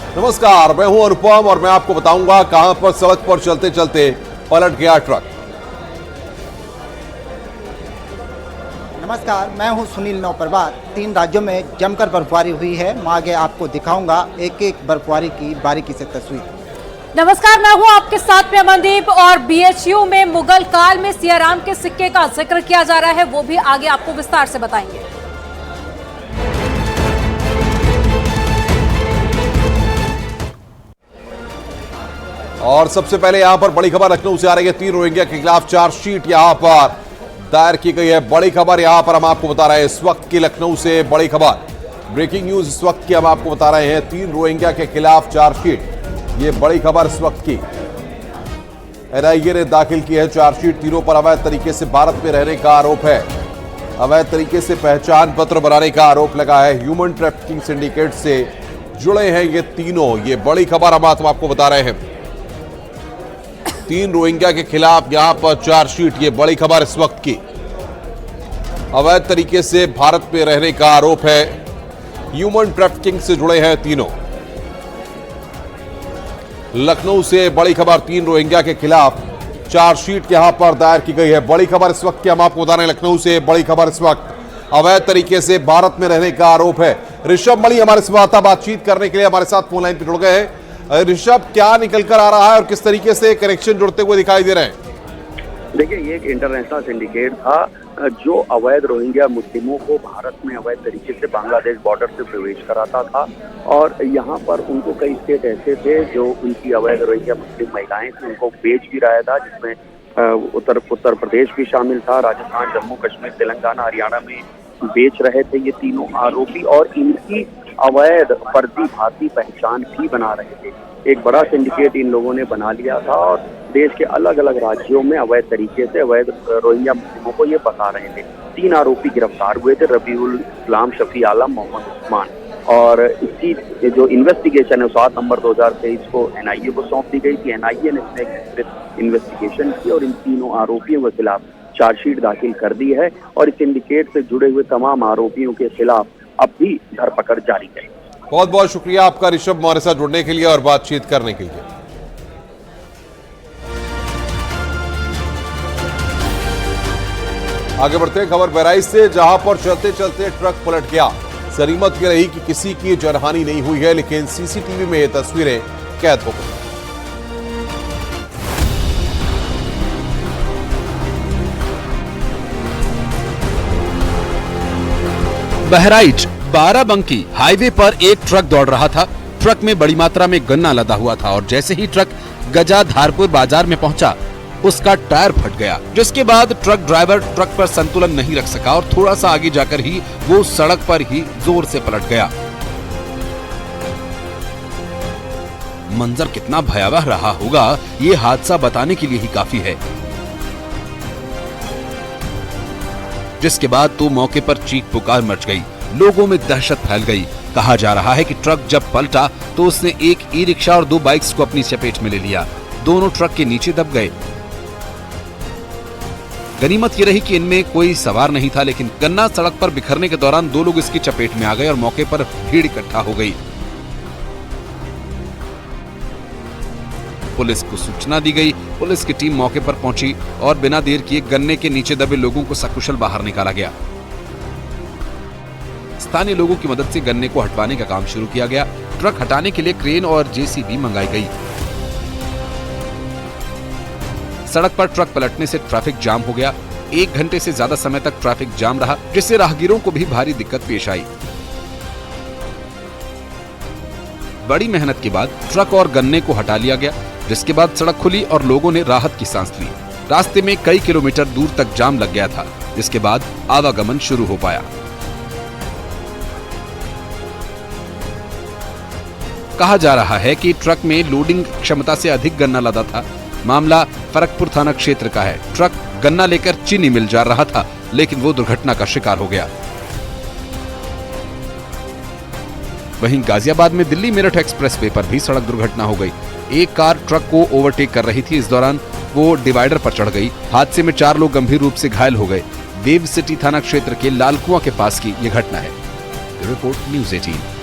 नमस्कार, मैं हूं अनुपम और मैं आपको बताऊंगा कहां पर सड़क पर चलते चलते पलट गया ट्रक। नमस्कार, मैं हूं सुनील नौपरवार। 3 राज्यों में जमकर बर्फबारी हुई है। मैं आगे आपको दिखाऊंगा एक एक बर्फबारी की बारीकी से तस्वीर। नमस्कार, मैं हूं आपके साथ में अमनदीप और बीएचयू में मुगल काल में सियाराम के सिक्के का जिक्र किया जा रहा है, वो भी आगे आपको विस्तार से बताएंगे। और सबसे पहले यहां पर बड़ी खबर लखनऊ से आ रही है। 3 रोहिंग्या के खिलाफ चार्जशीट यहां पर दायर की गई है। बड़ी खबर यहां पर हम आपको बता रहे हैं इस वक्त की लखनऊ से बड़ी खबर, ब्रेकिंग न्यूज इस वक्त की हम आपको बता रहे हैं। 3 रोहिंग्या के खिलाफ चार्जशीट, ये बड़ी खबर इस वक्त की। एनआईए ने दाखिल की है चार्जशीट। तीनों पर अवैध तरीके से भारत में रहने का आरोप है। अवैध तरीके से पहचान पत्र बनाने का आरोप लगा है। ह्यूमन ट्रैफिकिंग सिंडिकेट से जुड़े हैं ये तीनों। ये बड़ी खबर हम आपको बता रहे हैं। 3 रोहिंग्या के खिलाफ यहां पर चार्जशीट, ये बड़ी खबर इस वक्त की। अवैध तरीके से भारत में रहने का आरोप है। ह्यूमन ट्रैफिकिंग से जुड़े हैं तीनों। लखनऊ से बड़ी खबर, 3 रोहिंग्या के खिलाफ चार्जशीट यहां पर दायर की गई है। बड़ी खबर इस वक्त की हम आपको बता रहे हैं। लखनऊ से बड़ी खबर इस वक्त, अवैध तरीके से भारत में रहने का आरोप है। ऋषभ मणि हमारे संवाददाता बातचीत करने के लिए हमारे साथ फोन लाइन पर जुड़ गए हैं। ऋषभ, क्या निकल कर आ रहा है और किस तरीके से कनेक्शन जुड़ते हुए दिखाई दे रहे हैं? देखिए, ये एक इंटरनेशनल सिंडिकेट था जो अवैध रोहिंग्या मुस्लिमों को भारत में अवैध तरीके से बांग्लादेश बॉर्डर से प्रवेश कराता था। और यहाँ पर उनको कई स्टेट ऐसे थे जो उनकी अवैध रोहिंग्या मुस्लिम महिलाएं थी, उनको बेच भी रहा था, जिसमें उत्तर प्रदेश भी शामिल था। राजस्थान, जम्मू कश्मीर, तेलंगाना, हरियाणा में बेच रहे थे ये तीनों आरोपी, और इनकी अवैध फर्जी भारतीय पहचान भी बना रहे थे। एक बड़ा सिंडिकेट इन लोगों ने बना लिया था और देश के अलग अलग राज्यों में अवैध तरीके से अवैध रोहिंग्या मुस्लिमों को ये फंसा रहे थे। 3 आरोपी गिरफ्तार हुए थे, रबीउल इस्लाम, शफी आलम, मोहम्मद उस्मान। और इसकी जो इन्वेस्टिगेशन है 7 नंबर 2023 को एनआईए को सौंप दी गई थी। एनआईए ने इसमें एक विस्तृत इन्वेस्टिगेशन की और इन तीनों आरोपियों के खिलाफ चार्जशीट दाखिल कर दी है। और इस सिंडिकेट से जुड़े हुए तमाम आरोपियों के खिलाफ अब भी धरपकड़ जारी है। बहुत बहुत शुक्रिया आपका ऋषभ हमारे साथ जुड़ने के लिए और बातचीत करने के लिए। आगे बढ़ते हैं खबर बहराइच से, जहां पर चलते चलते ट्रक पलट गया। सरीमत ये रही कि किसी की जानहानि नहीं हुई है, लेकिन सीसीटीवी में ये तस्वीरें कैद हो गई। बहराइच बाराबंकी हाईवे पर एक ट्रक दौड़ रहा था। ट्रक में बड़ी मात्रा में गन्ना लदा हुआ था और जैसे ही ट्रक गजाधारपुर बाजार में पहुंचा, उसका टायर फट गया, जिसके बाद ट्रक ड्राइवर ट्रक पर संतुलन नहीं रख सका और थोड़ा सा आगे जाकर ही वो सड़क पर ही जोर से पलट गया। मंजर कितना भयावह रहा होगा, ये हादसा बताने के लिए ही काफी है। जिसके बाद तो मौके पर चीख पुकार मच गई, लोगों में दहशत फैल गई। कहा जा रहा है कि ट्रक जब पलटा तो उसने एक ई रिक्शा और 2 बाइक्स को अपनी चपेट में ले लिया। दोनों ट्रक के नीचे दब गए। गनीमत ये रही कि इनमें कोई सवार नहीं था, लेकिन गन्ना सड़क पर बिखरने के दौरान 2 लोग इसकी चपेट में आ गए और मौके पर भीड़ इकट्ठा हो गई। पुलिस को सूचना दी गई। पुलिस की टीम मौके पर पहुंची और बिना देर किए गन्ने के नीचे दबे लोगों को सकुशल बाहर निकाला गया। स्थानीय लोगों की मदद से गन्ने को हटवाने का काम शुरू किया गया। ट्रक हटाने के लिए क्रेन और जेसीबी मंगाई गई। सड़क पर ट्रक पलटने से ट्रैफिक जाम हो गया। 1 घंटे से ज्यादा समय तक ट्रैफिक जाम रहा, जिससे राहगीरों को भी भारी दिक्कत पेश आई। बड़ी मेहनत के बाद ट्रक और गन्ने को हटा लिया गया, जिसके बाद सड़क खुली और लोगों ने राहत की सांस ली। रास्ते में कई किलोमीटर दूर तक जाम लग गया था, जिसके बाद आवागमन शुरू हो पाया। कहा जा रहा है कि ट्रक में लोडिंग क्षमता से अधिक गन्ना लदा था। मामला फरकपुर थाना क्षेत्र का है। ट्रक गन्ना लेकर चीनी मिल जा रहा था, लेकिन वो दुर्घटना का शिकार हो गया। वहीं गाजियाबाद में दिल्ली मेरठ एक्सप्रेसवे पर भी सड़क दुर्घटना हो गई। एक कार ट्रक को ओवरटेक कर रही थी। इस दौरान वो डिवाइडर पर चढ़ गई। हादसे में 4 लोग गंभीर रूप से घायल हो गए। वेव सिटी थाना क्षेत्र के लालकुआं के पास की यह घटना है। Report news 18।